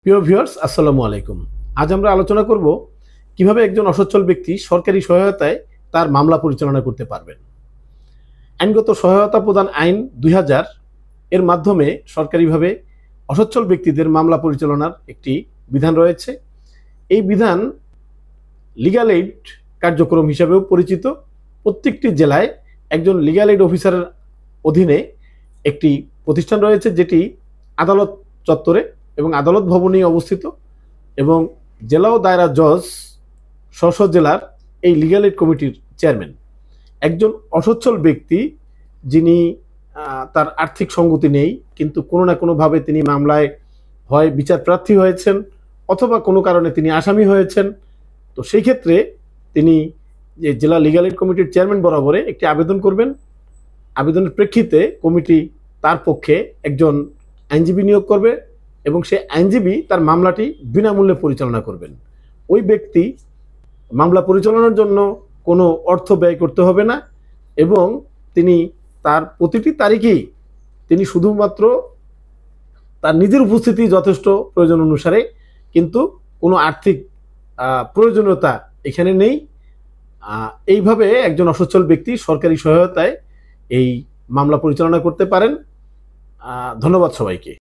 প্রিয় ভিউয়ার্স, আসসালামু আলাইকুম। আজ আমরা আলোচনা করব কিভাবে একজন অসচ্ছল ব্যক্তি সরকারি সহায়তায় তার মামলা পরিচালনা করতে পারবেন। আইনগত সহায়তা প্রদান আইন ২০০০ এর মাধ্যমে সরকারিভাবে অসচ্ছল ব্যক্তিদের মামলা পরিচালনার একটি বিধান রয়েছে। এই বিধান লিগ্যাল এইড কার্যক্রম হিসাবেও পরিচিত। প্রত্যেকটি জেলায় একজন লিগ্যাল এইড অফিসারের অধীনে একটি প্রতিষ্ঠান রয়েছে, যেটি আদালত চত্বরে এবং আদালত ভবনেই অবস্থিত, এবং জেলা ও দায়রা জজ স্ব জেলার এই লিগ্যাল এইড কমিটির চেয়ারম্যান। একজন অসচ্ছল ব্যক্তি যিনি তার আর্থিক সঙ্গতি নেই, কিন্তু কোনো না কোনোভাবে তিনি মামলায় হয় বিচার প্রার্থী হয়েছেন অথবা কোনো কারণে তিনি আসামি হয়েছেন, তো সেই ক্ষেত্রে তিনি যে জেলা লিগ্যাল এইড কমিটির চেয়ারম্যান বরাবরে একটি আবেদন করবেন। আবেদনের প্রেক্ষিতে কমিটি তার পক্ষে একজন আইনজীবী নিয়োগ করবে এবং সেই আইনজীবী তার মামলাটি বিনামূল্যে পরিচালনা করবেন। ওই ব্যক্তি মামলা পরিচালনার জন্য কোনো অর্থ ব্যয় করতে হবে না, এবং তিনি তার প্রতিটি তারিখেই তিনি শুধুমাত্র তার নিজের উপস্থিতি যথেষ্ট প্রয়োজন অনুসারে, কিন্তু কোনো আর্থিক প্রয়োজনীয়তা এখানে নেই। এইভাবে একজন অসচ্ছল ব্যক্তি সরকারি সহায়তায় এই মামলা পরিচালনা করতে পারেন। ধন্যবাদ সবাইকে।